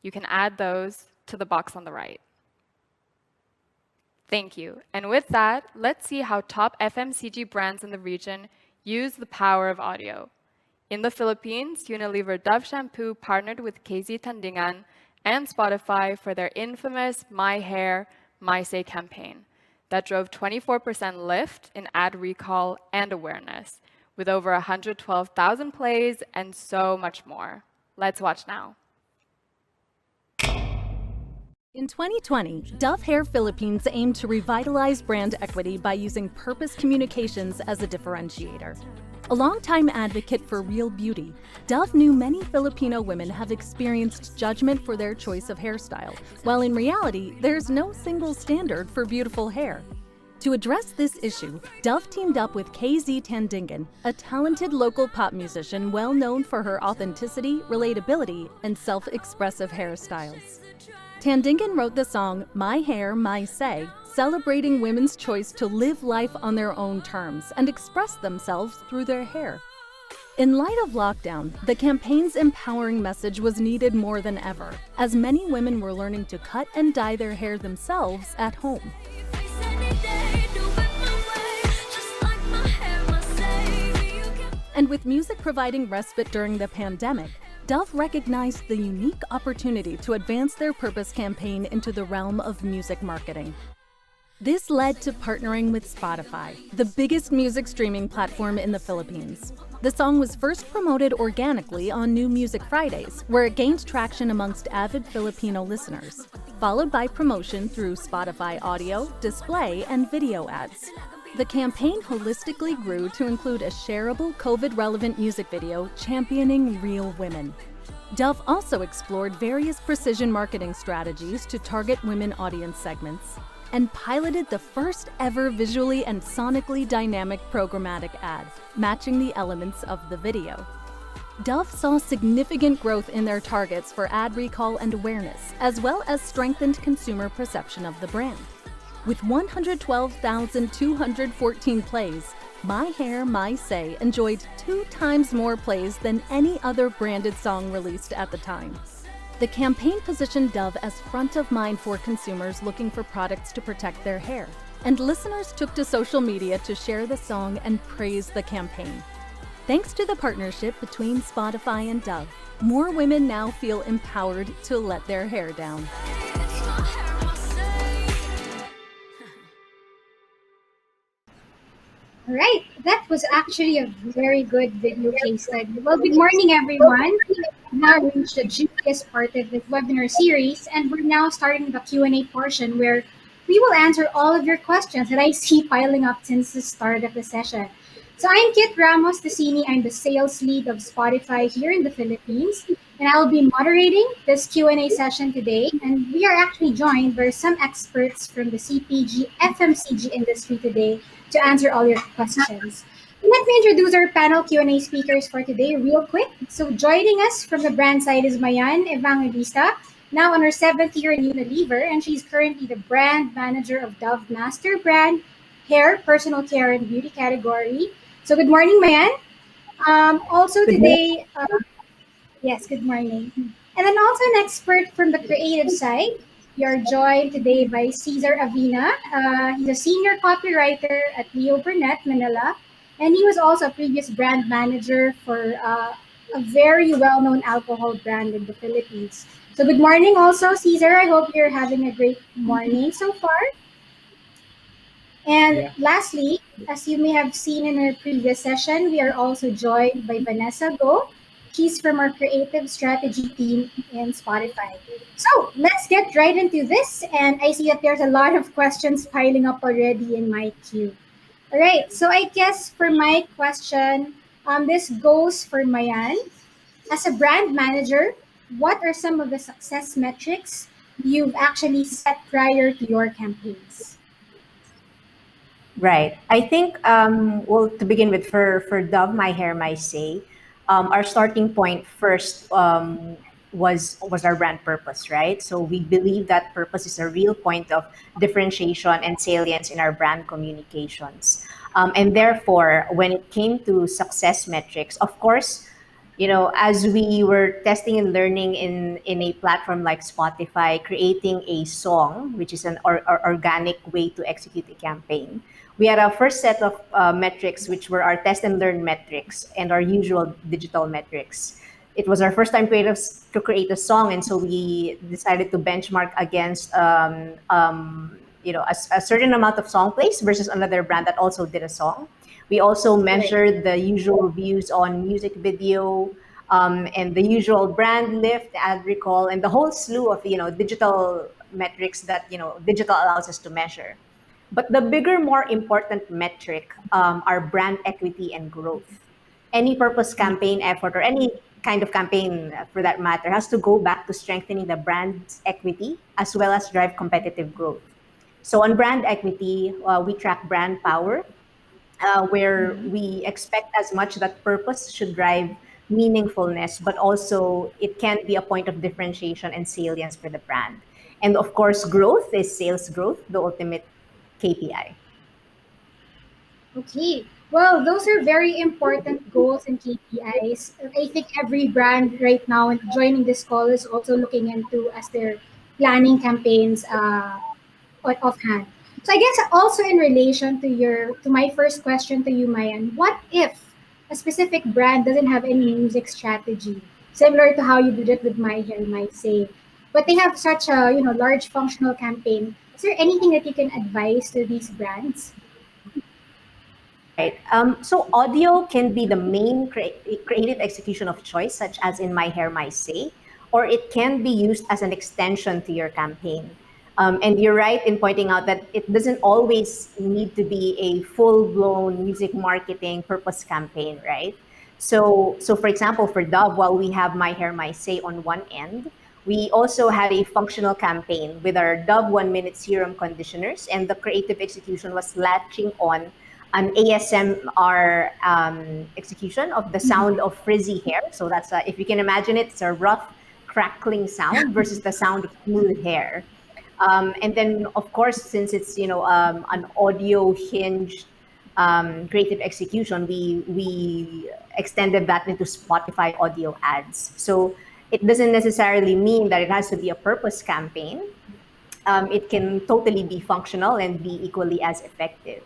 [SPEAKER 5] You can add those to the box on the right. Thank you. And with that, let's see how top FMCG brands in the region use the power of audio. In the Philippines, Unilever Dove Shampoo partnered with KZ Tandingan and Spotify for their infamous My Hair, My Say campaign that drove 24% lift in ad recall and awareness, with over 112,000 plays and so much more. Let's watch now.
[SPEAKER 10] In 2020, Dove Hair Philippines aimed to revitalize brand equity by using purpose communications as a differentiator. A longtime advocate for real beauty, Dove knew many Filipino women have experienced judgment for their choice of hairstyle, while in reality, there's no single standard for beautiful hair. To address this issue, Dove teamed up with KZ Tandingan, a talented local pop musician well known for her authenticity, relatability, and self-expressive hairstyles. Tandingan wrote the song My Hair, My Say, celebrating women's choice to live life on their own terms and express themselves through their hair. In light of lockdown, the campaign's empowering message was needed more than ever, as many women were learning to cut and dye their hair themselves at home. And with music providing respite during the pandemic, Dove recognized the unique opportunity to advance their purpose campaign into the realm of music marketing. This led to partnering with Spotify, the biggest music streaming platform in the Philippines. The song was first promoted organically on New Music Fridays, where it gained traction amongst avid Filipino listeners, followed by promotion through Spotify audio, display, and video ads. The campaign holistically grew to include a shareable COVID-relevant music video championing real women. Dove also explored various precision marketing strategies to target women audience segments and piloted the first ever visually and sonically dynamic programmatic ad, matching the elements of the video. Dove saw significant growth in their targets for ad recall and awareness, as well as strengthened consumer perception of the brand. With 112,214 plays, My Hair, My Say enjoyed 2 times more plays than any other branded song released at the time. The campaign positioned Dove as front of mind for consumers looking for products to protect their hair, and listeners took to social media to share the song and praise the campaign. Thanks to the partnership between Spotify and Dove, more women now feel empowered to let their hair down.
[SPEAKER 11] Right, that was actually a very good video case study. Well, good morning, everyone. We've now reached the juiciest part of this webinar series, and we're now starting the Q&A portion where we will answer all of your questions that I see piling up since the start of the session. So I'm Kit Ramos Tessini. I'm the sales lead of Spotify here in the Philippines, and I will be moderating this Q&A session today. And we are actually joined by some experts from the CPG, FMCG industry today to answer all your questions. Let me introduce our panel Q&A speakers for today real quick. So joining us from the brand side is Mayan Evangelista, now on her 7th year in Unilever, and she's currently the brand manager of Dove Master Brand, Hair, Personal Care, and Beauty category. So good morning, Mayan. Also today, yes, good morning. And then also an expert from the creative side. We are joined today by Cesar Avina. He's a senior copywriter at Leo Burnett, Manila, and he was also a previous brand manager for a very well-known alcohol brand in the Philippines. So good morning also, Cesar. I hope you're having a great morning so far. And lastly, as you may have seen in our previous session, we are also joined by Vanessa Go. She's from our creative strategy team in Spotify. So let's get right into this. And I see that there's a lot of questions piling up already in my queue. All right, so I guess for my question, this goes for Mayan. As a brand manager, what are some of the success metrics you've actually set prior to your campaigns?
[SPEAKER 12] Right. I think, well, to begin with, for Dove, My Hair, My Say, our starting point first was our brand purpose, right? So we believe that purpose is a real point of differentiation and salience in our brand communications. And therefore, when it came to success metrics, of course, as we were testing and learning in a platform like Spotify, creating a song, which is an organic way to execute a campaign, we had our first set of metrics, which were our test and learn metrics and our usual digital metrics. It was our first time to create a song, and so we decided to benchmark against a certain amount of song plays versus another brand that also did a song. We also measured the usual views on music video, and the usual brand lift, ad recall, and the whole slew of digital metrics that digital allows us to measure. But the bigger, more important metric are brand equity and growth. Any purpose campaign effort or any kind of campaign for that matter has to go back to strengthening the brand's equity as well as drive competitive growth. So on brand equity, we track brand power, where we expect as much that purpose should drive meaningfulness, but also it can be a point of differentiation and salience for the brand. And of course, growth is sales growth, the ultimate KPI.
[SPEAKER 11] Okay. Well, those are very important goals and KPIs. I think every brand right now and joining this call is also looking into as they're planning campaigns offhand. So I guess also in relation to my first question to you, Mayan, what if a specific brand doesn't have any music strategy, similar to how you did it with My Hair, My Say, but they have such a large functional campaign? Is there anything that you can advise to these brands?
[SPEAKER 12] Right. So audio can be the main creative execution of choice, such as in My Hair, My Say, or it can be used as an extension to your campaign. And you're right in pointing out that it doesn't always need to be a full-blown music marketing purpose campaign, right? So for example, for Dove, while we have My Hair, My Say on one end, we also had a functional campaign with our Dove 1 Minute Serum conditioners, and the creative execution was latching on an ASMR execution of the sound of frizzy hair. So that's if you can imagine it, it's a rough, crackling sound versus the sound of smooth hair. And then, of course, since it's an audio hinged creative execution, we extended that into Spotify audio ads. So it doesn't necessarily mean that it has to be a purpose campaign. It can totally be functional and be equally as effective.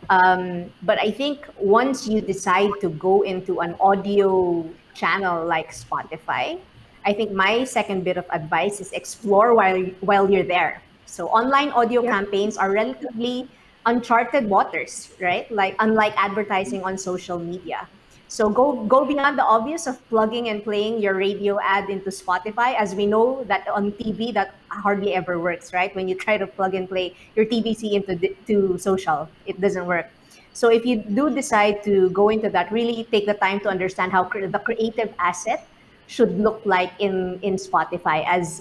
[SPEAKER 12] But I think once you decide to go into an audio channel like Spotify, I think my second bit of advice is explore while you're there. So online audio campaigns are relatively uncharted waters, right? Like unlike advertising on social media. So go beyond the obvious of plugging and playing your radio ad into Spotify, as we know that on TV that hardly ever works, right? When you try to plug and play your TVC to social, it doesn't work. So if you do decide to go into that, really take the time to understand how the creative asset should look like in Spotify, as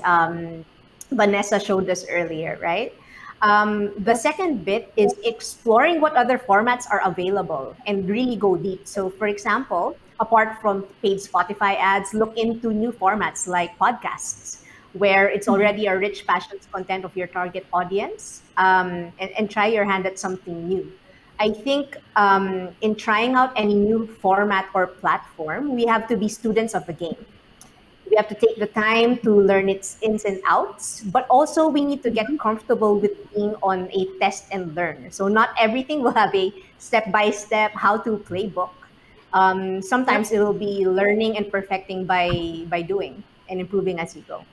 [SPEAKER 12] Vanessa showed us earlier, right? The second bit is exploring what other formats are available and really go deep. So, for example, apart from paid Spotify ads, look into new formats like podcasts, where it's already a rich, passionate content of your target audience, and try your hand at something new. I think in trying out any new format or platform, we have to be students of the game. We have to take the time to learn its ins and outs, but also we need to get comfortable with being on a test and learn. So not everything will have a step-by-step how-to playbook. Sometimes it'll be learning and perfecting by doing and improving as you go.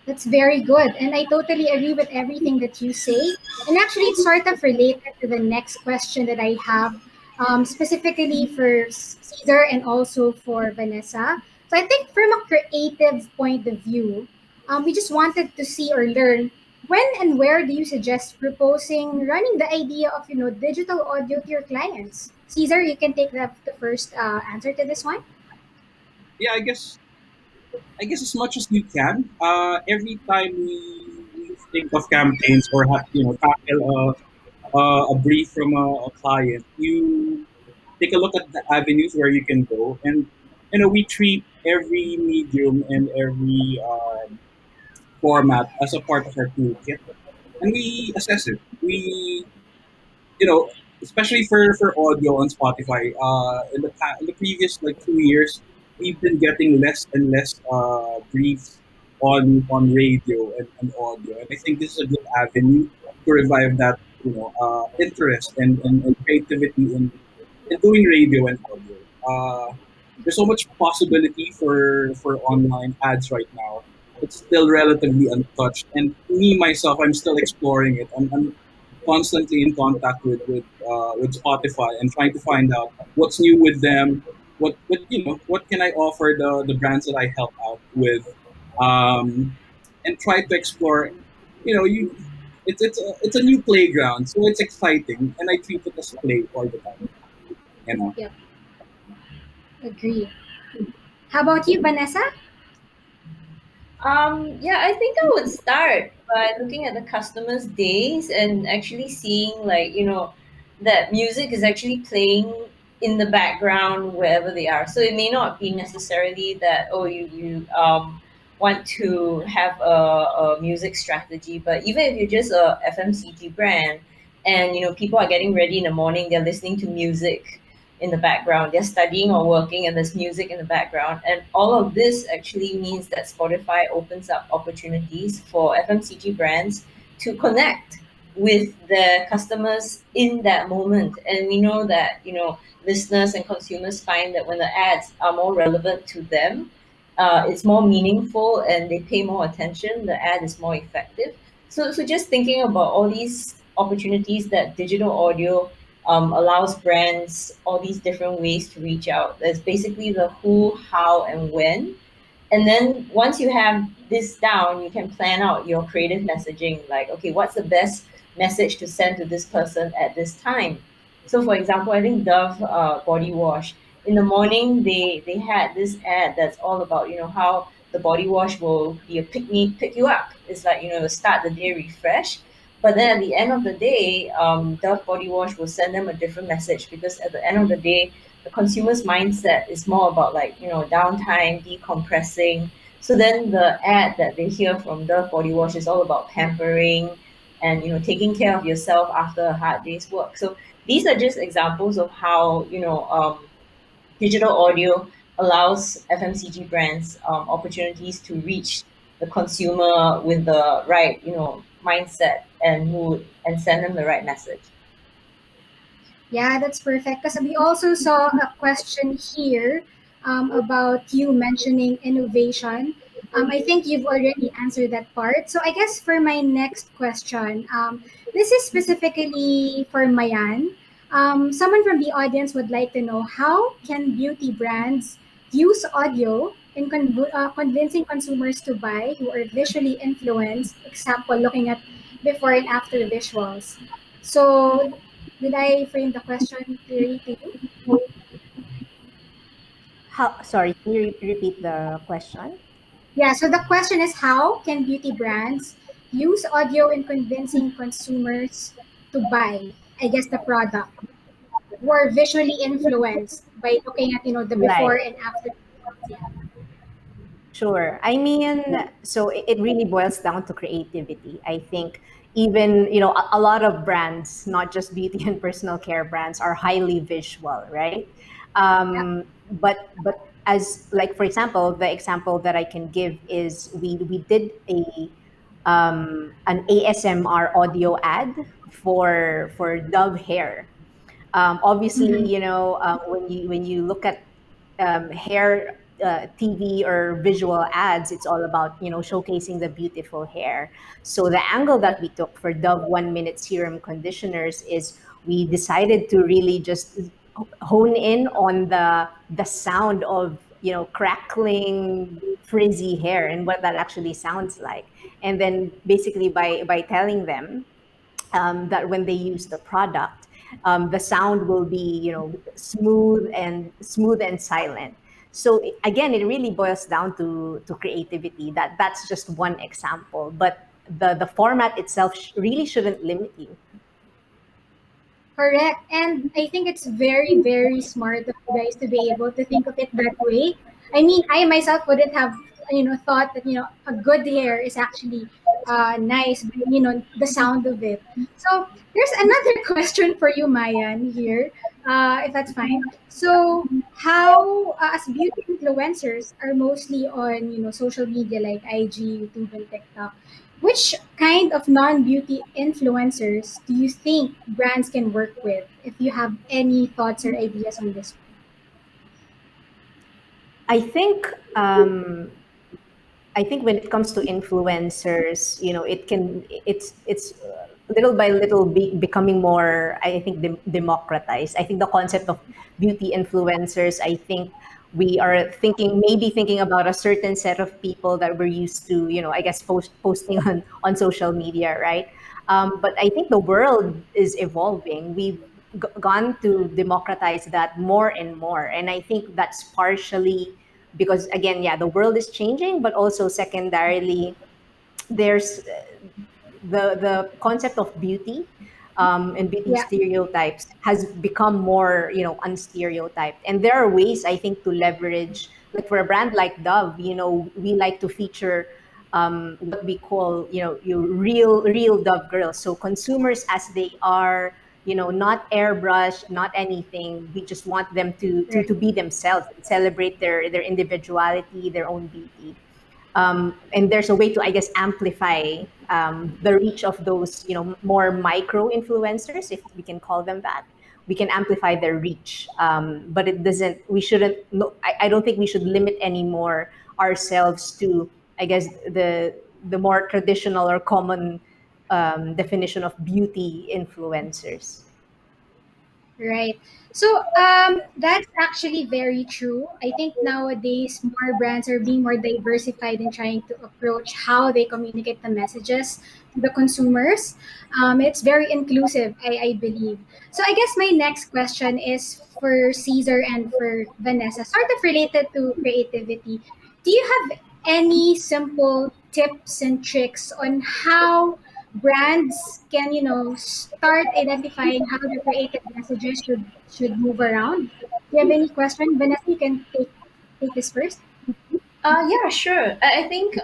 [SPEAKER 11] That's very good. And I totally agree with everything that you say. And actually, it's sort of related to the next question that I have, specifically for Caesar and also for Vanessa. So I think from a creative point of view, we just wanted to see or learn when and where do you suggest proposing running the idea of digital audio to your clients? Caesar, you can take the first answer to this one.
[SPEAKER 13] Yeah, I guess as much as you can. Every time we think of campaigns or tackle a brief from a client, you take a look at the avenues where you can go, and we treat every medium and every format as a part of our toolkit, and we assess it. We you know, especially for audio on Spotify, in the previous like 2 years, we've been getting less and less briefs on radio and audio, and I think this is a good avenue to revive that interest and creativity in doing radio and audio. There's so much possibility for online ads right now. It's still relatively untouched, and me myself, I'm still exploring it. I'm constantly in contact with Spotify and trying to find out what's new with them. What can I offer the brands that I help out with, and try to explore. You know, you it's a new playground, so it's exciting, and I treat it as play all the time. You know.
[SPEAKER 11] Yep, agree. How about you, Vanessa?
[SPEAKER 14] Yeah, I think I would start by looking at the customers' days and actually seeing, like, that music is actually playing in the background wherever they are. So it may not be necessarily that, oh, you want to have a music strategy, but even if you're just a FMCG brand and people are getting ready in the morning, they're listening to music in the background. They're studying or working, and there's music in the background. And all of this actually means that Spotify opens up opportunities for FMCG brands to connect with their customers in that moment. And we know that, listeners and consumers find that when the ads are more relevant to them, it's more meaningful and they pay more attention, the ad is more effective. So just thinking about all these opportunities that digital audio allows brands all these different ways to reach out. There's basically the who, how, and when. And then once you have this down, you can plan out your creative messaging. Like, okay, what's the best message to send to this person at this time? So, for example, I think Dove body wash. In the morning, they had this ad that's all about how the body wash will be a pick you up. It's like start the day refreshed. But then at the end of the day, Dove body wash will send them a different message, because at the end of the day, the consumer's mindset is more about, like, downtime, decompressing. So then the ad that they hear from Dove body wash is all about pampering and taking care of yourself after a hard day's work. So these are just examples of how digital audio allows FMCG brands opportunities to reach the consumer with the right mindset and mood, and send them the right message.
[SPEAKER 11] Yeah, that's perfect. Because we also saw a question here about you mentioning innovation. I think you've already answered that part. So I guess for my next question, this is specifically for Mayan. Someone from the audience would like to know, how can beauty brands use audio in convincing consumers to buy who are visually influenced, example, looking at before and after visuals? So did I frame the question clearly to you?
[SPEAKER 12] How? Sorry, can you repeat the question?
[SPEAKER 11] Yeah, so the question is, how can beauty brands use audio in convincing consumers to buy, I guess, the product, who are visually influenced by looking at, the before
[SPEAKER 12] Right.
[SPEAKER 11] and after. Yeah.
[SPEAKER 12] Sure. I mean, so it really boils down to creativity. I think even, a lot of brands, not just beauty and personal care brands, are highly visual, right? But as, like, for example, the example that I can give is we did an ASMR audio ad for Dove hair. Obviously,
[SPEAKER 11] Mhm.
[SPEAKER 12] when you look at hair TV or visual ads, it's all about showcasing the beautiful hair. So the angle that we took for Dove 1 minute serum conditioners is we decided to really just hone in on the sound of crackling frizzy hair and what that actually sounds like. And then basically by telling them that when they use the product, the sound will be smooth and silent. So again, it really boils down to creativity. That's just one example, but the format itself really shouldn't limit you.
[SPEAKER 11] Correct. And I think it's very, very smart of you guys to be able to think of it that way. I mean, I myself wouldn't have, thought that, a good hair is actually nice, by, the sound of it. So there's another question for you, Mayan, here, if that's fine. So how, as beauty influencers are mostly on, social media like IG, YouTube, and TikTok, which kind of non-beauty influencers do you think brands can work with? If you have any thoughts or ideas on this.
[SPEAKER 12] I think I think when it comes to influencers, it's little by little becoming more, I think, democratized. I think the concept of beauty influencers, I think we are thinking about a certain set of people that we're used to, I guess, posting on social media, right? But I think the world is evolving. We've gone to democratize that more and more, and I think that's partially because again, yeah, the world is changing, but also secondarily, there's the concept of beauty and beauty
[SPEAKER 11] Yeah.
[SPEAKER 12] stereotypes has become more, unstereotyped. And there are ways, I think, to leverage, like for a brand like Dove, we like to feature what we call, your real Dove girls. So consumers as they are, not airbrush, not anything. We just want them to
[SPEAKER 11] Right.
[SPEAKER 12] be themselves, celebrate their individuality, their own beauty. And there's a way to, I guess, amplify the reach of those, more micro influencers, if we can call them that. We can amplify their reach, but it doesn't. We shouldn't. No, I don't think we should limit anymore ourselves to, I guess, the more traditional or common definition of beauty influencers.
[SPEAKER 11] Right. So that's actually very true. I think nowadays more brands are being more diversified in trying to approach how they communicate the messages to the consumers. It's very inclusive, I believe. So I guess my next question is for Caesar and for Vanessa, sort of related to creativity. Do you have any simple tips and tricks on how brands can start identifying how their creative messages should move around? Do you have any question, Vanessa? You can take this first.
[SPEAKER 14] Yeah, sure. I think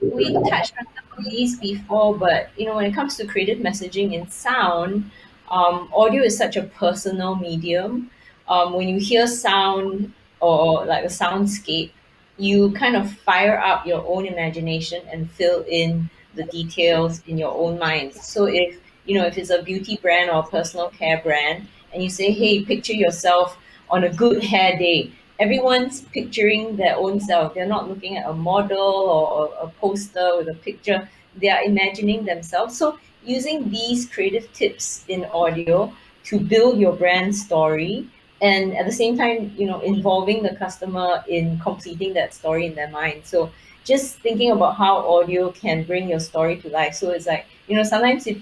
[SPEAKER 14] we touched on some of these before, but when it comes to creative messaging in sound, audio is such a personal medium. When you hear sound or like a soundscape, you kind of fire up your own imagination and fill in the details in your own mind. So if it's a beauty brand or a personal care brand, and you say, "Hey, picture yourself on a good hair day," everyone's picturing their own self. They're not looking at a model or a poster with a picture. They are imagining themselves. So using these creative tips in audio to build your brand story, and at the same time, involving the customer in completing that story in their mind. So just thinking about how audio can bring your story to life. So it's like, sometimes if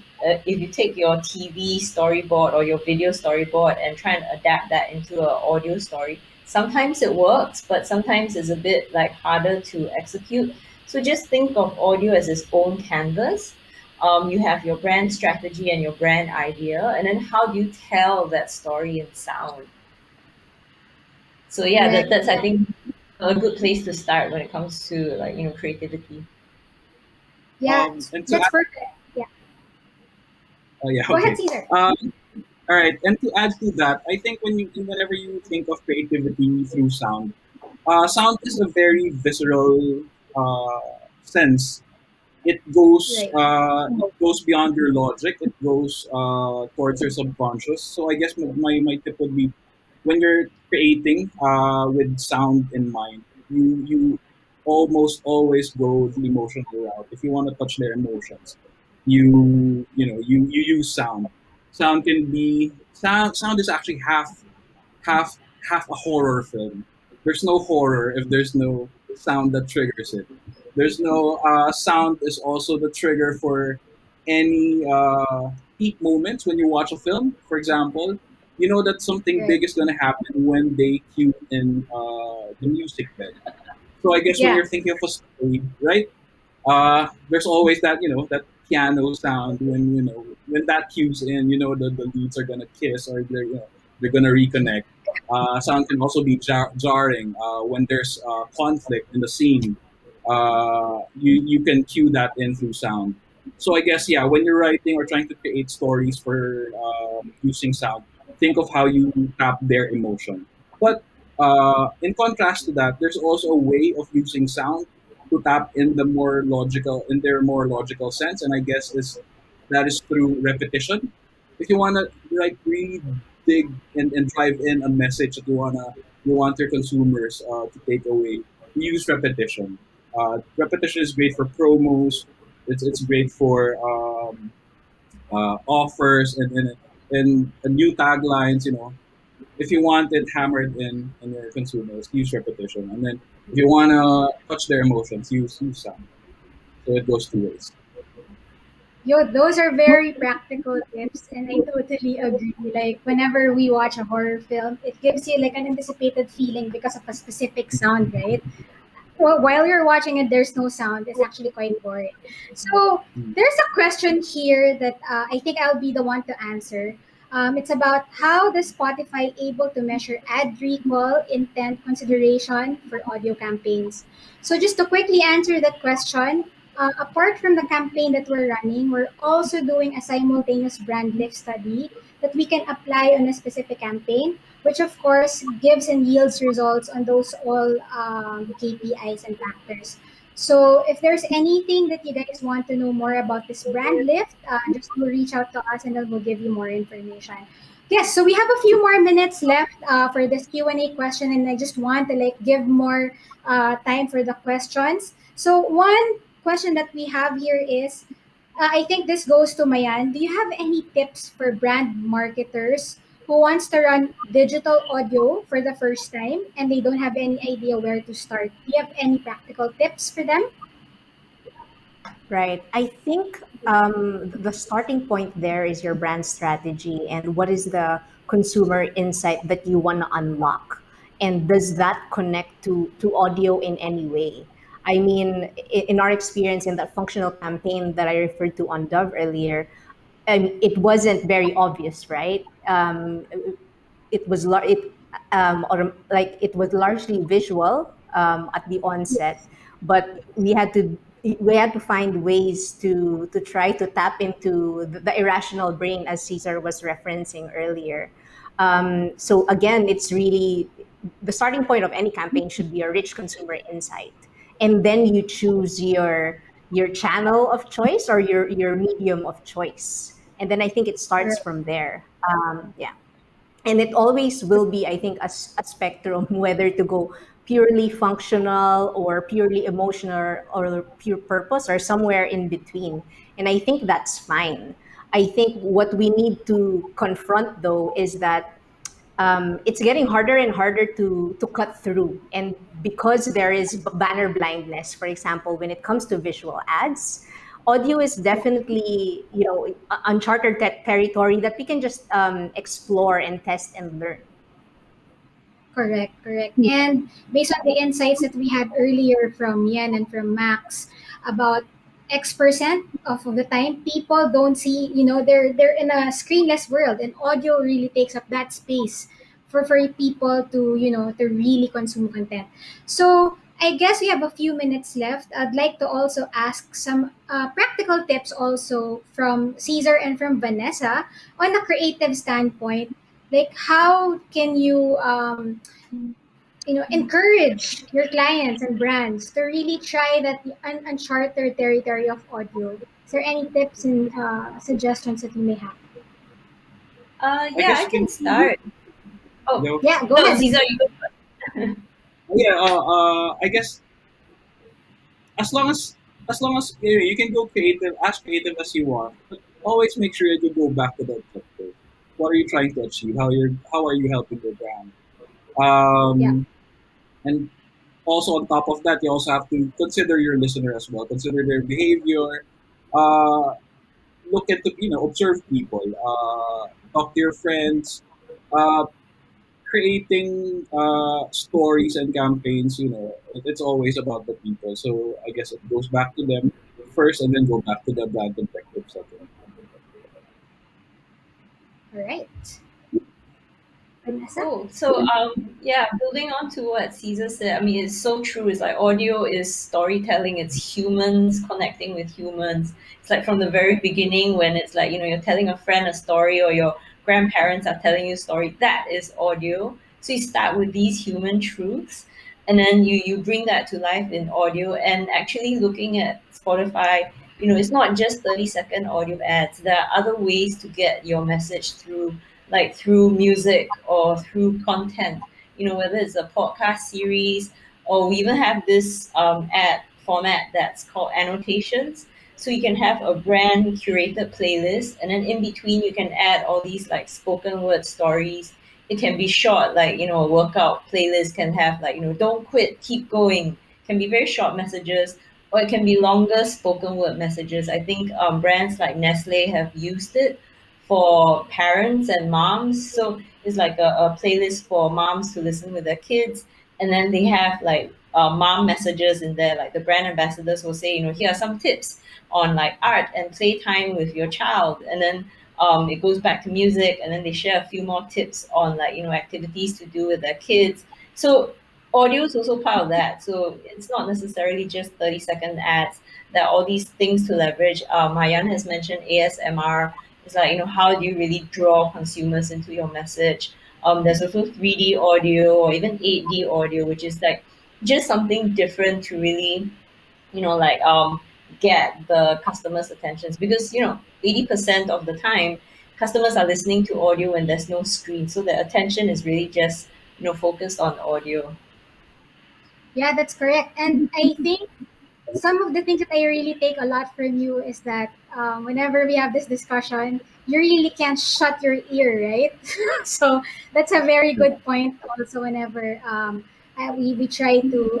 [SPEAKER 14] you take your TV storyboard or your video storyboard and try and adapt that into an audio story, sometimes it works, but sometimes it's a bit like harder to execute. So just think of audio as its own canvas. You have your brand strategy and your brand idea, and then how do you tell that story in sound? So yeah,
[SPEAKER 11] Right.
[SPEAKER 14] that's I think a good place to start when it comes to like creativity.
[SPEAKER 11] Yeah,
[SPEAKER 13] And to
[SPEAKER 11] that's
[SPEAKER 13] add,
[SPEAKER 11] perfect. Yeah.
[SPEAKER 13] yeah,
[SPEAKER 11] Go ahead,
[SPEAKER 13] okay.
[SPEAKER 11] Caesar.
[SPEAKER 13] All right, and to add to that, I think whenever you think of creativity through sound, sound is a very visceral sense.
[SPEAKER 11] Right.
[SPEAKER 13] It goes beyond your logic. It goes towards your subconscious. So I guess my tip would be, when you're creating with sound in mind, you almost always go the emotional route. If you want to touch their emotions, you use sound. Sound is actually half half a horror film. There's no horror if there's no sound that triggers it. There's no sound is also the trigger for any peak moments when you watch a film. For example, you know that something
[SPEAKER 11] Right.
[SPEAKER 13] big is going to happen when they cue in the music bed. So I guess when
[SPEAKER 11] Yeah.
[SPEAKER 13] you're thinking of a story, right? There's always that that piano sound when when that cues in, the leads are gonna kiss, or they're gonna reconnect. Sound can also be jarring when there's conflict in the scene. You can cue that in through sound. So I guess, yeah, when you're writing or trying to create stories for using sound, think of how you tap their emotion. But in contrast to that, there's also a way of using sound to tap in their more logical sense, and I guess is that is through repetition. If you want to like really dig and drive in a message that you want your consumers to take away, use repetition. Repetition is great for promos. It's great for offers and new taglines. If you want it hammered in your consumers, use repetition. And then if you want to touch their emotions, use sound. So it goes two ways.
[SPEAKER 11] Yo, those are very practical tips, and I totally agree. Like, whenever we watch a horror film, it gives you like an anticipated feeling because of a specific sound, right? Well, while you're watching it, there's no sound. It's actually quite boring. So there's a question here that I think I'll be the one to answer. It's about how does Spotify able to measure ad recall, intent consideration for audio campaigns? So just to quickly answer that question, apart from the campaign that we're running, we're also doing a simultaneous brand lift study that we can apply on a specific campaign, which of course gives and yields results on those all KPIs and factors. So if there's anything that you guys want to know more about this brand lift, just do reach out to us and then we'll give you more information. Yes, so we have a few more minutes left for this Q&A question, and I just want to like give more time for the questions. So one question that we have here is, I think this goes to Mayan. Do you have any tips for brand marketers who wants to run digital audio for the first time and they don't have any idea where to start? Do you have any practical tips for them?
[SPEAKER 12] Right. I think the starting point there is your brand strategy and what is the consumer insight that you want to unlock. And does that connect to audio in any way? I mean, in our experience in that functional campaign that I referred to on Dove earlier, it wasn't very obvious, right? It was or like it was largely visual at the onset, but we had to find ways to try to tap into the irrational brain, as Caesar was referencing earlier. So again, it's really the starting point of any campaign should be a rich consumer insight, and then you choose your channel of choice or your medium of choice, and then I think it starts from there. Yeah, and it always will be, I think, a spectrum whether to go purely functional or purely emotional or pure purpose or somewhere in between, and I think that's fine. I think what we need to confront though is that it's getting harder and harder to cut through, and because there is banner blindness, for example, when it comes to visual ads, audio is definitely uncharted territory that we can just explore and test and learn.
[SPEAKER 11] Correct, correct. And based on the insights that we had earlier from Yen and from Max about X% of the time, people don't see, they're in a screenless world, and audio really takes up that space for people to, to really consume content. So I guess we have a few minutes left. I'd like to also ask some practical tips also from Caesar and from Vanessa on a creative standpoint. Like, how can you encourage your clients and brands to really try that uncharted territory of audio? Is there any tips and suggestions that you may have?
[SPEAKER 14] Yeah, I can start. Oh,
[SPEAKER 13] No.
[SPEAKER 11] Yeah, go
[SPEAKER 14] no,
[SPEAKER 11] ahead.
[SPEAKER 14] Caesar, you go first.
[SPEAKER 13] Yeah, I guess as long as you can go creative, as creative as you are, but always make sure that you go back to the objective. What are you trying to achieve? How are you helping your brand?
[SPEAKER 11] Yeah.
[SPEAKER 13] And also on top of that, you also have to consider your listener as well. Consider their behavior. Uh, Look at observe people. Talk to your friends. Uh, Creating stories and campaigns, it's always about the people. So I guess it goes back to them first, and then go back to the brand objective second.
[SPEAKER 11] All right. Vanessa?
[SPEAKER 14] Cool. So, yeah, building on to what Caesar said, I mean, it's so true. It's like audio is storytelling. It's humans connecting with humans. It's like from the very beginning when it's like, you're telling a friend a story or your grandparents are telling you a story. That is audio. So you start with these human truths, and then you bring that to life in audio. And actually looking at Spotify, it's not just 30-second audio ads. There are other ways to get your message through, like through music or through content, whether it's a podcast series, or we even have this ad format that's called annotations. So you can have a brand curated playlist, and then in between you can add all these like spoken word stories. It can be short, like, a workout playlist can have like, don't quit, keep going, can be very short messages. or it can be longer spoken word messages. I think brands like Nestle have used it for parents and moms. So it's like a playlist for moms to listen with their kids. And then they have like mom messages in there, like the brand ambassadors will say, here are some tips on like art and playtime with your child. And then it goes back to music, and then they share a few more tips on like, activities to do with their kids. So audio is also part of that. So it's not necessarily just 30-second ads. There are all these things to leverage. Mayan has mentioned ASMR. It's like, how do you really draw consumers into your message? There's also 3D audio or even 8D audio, which is like just something different to really, get the customers' attentions, because 80% of the time customers are listening to audio when there's no screen, so their attention is really just focused on audio.
[SPEAKER 11] Yeah, that's correct. And I think some of the things that I really take a lot from you is that whenever we have this discussion, you really can't shut your ear, right? So that's a very good point. Also, whenever we try to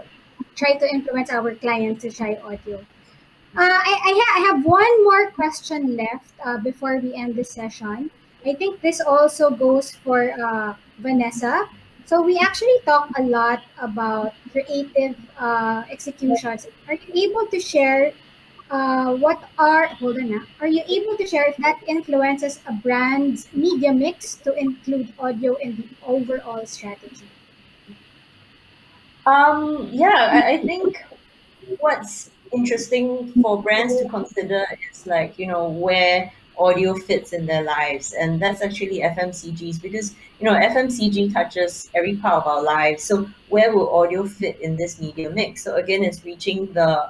[SPEAKER 11] influence our clients to try audio. I have one more question left before we end this session. I think this also goes for Vanessa. So we actually talk a lot about creative executions. Are you able to share hold on are you able to share if that influences a brand's media mix to include audio in the overall strategy?
[SPEAKER 14] Yeah, I think what's interesting for brands to consider is like, where audio fits in their lives. And that's actually FMCGs, because, FMCG touches every part of our lives. So where will audio fit in this media mix? So again, it's reaching the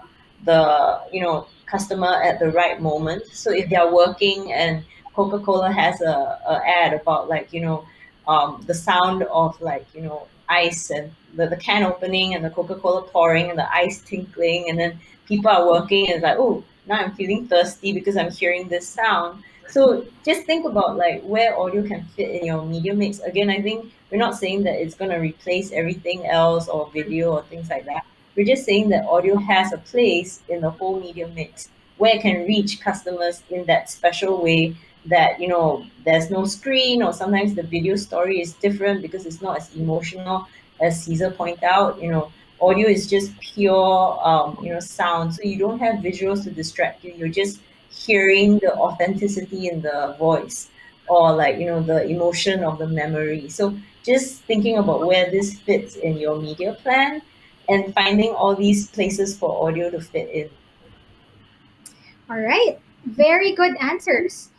[SPEAKER 14] customer at the right moment. So if they're working and Coca-Cola has a ad about like, the sound of like, ice and the can opening and the Coca-Cola pouring and the ice tinkling, and then people are working and it's like, oh, now I'm feeling thirsty because I'm hearing this sound. So just think about like where audio can fit in your media mix. Again, I think we're not saying that it's going to replace everything else or video or things like that. We're just saying that audio has a place in the whole media mix where it can reach customers in that special way, that there's no screen, or sometimes the video story is different because it's not as emotional as Caesar pointed out. Audio is just pure sound, so you don't have visuals to distract you. You're just hearing the authenticity in the voice, or like the emotion of the memory. So just thinking about where this fits in your media plan and finding all these places for audio to fit in.
[SPEAKER 11] All right, very good answers.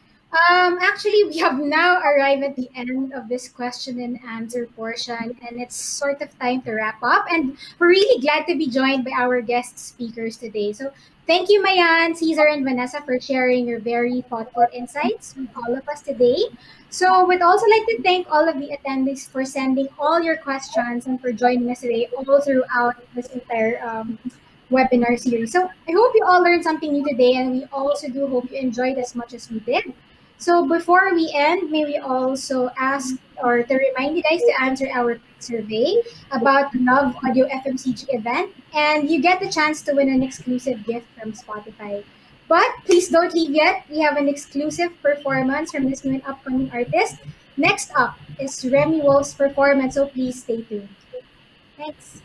[SPEAKER 11] Actually, we have now arrived at the end of this question and answer portion, and it's sort of time to wrap up. And we're really glad to be joined by our guest speakers today. So, thank you, Mayan, Caesar, and Vanessa, for sharing your very thoughtful insights with all of us today. So, we'd also like to thank all of the attendees for sending all your questions and for joining us today all throughout this entire webinar series. So I hope you all learned something new today, and we also do hope you enjoyed as much as we did. So before we end, may we also ask or to remind you guys to answer our survey about the Love Audio FMCG event, and you get the chance to win an exclusive gift from Spotify. But please don't leave yet. We have an exclusive performance from this new and upcoming artist. Next up is Remy Wolf's performance, so please stay tuned. Thanks.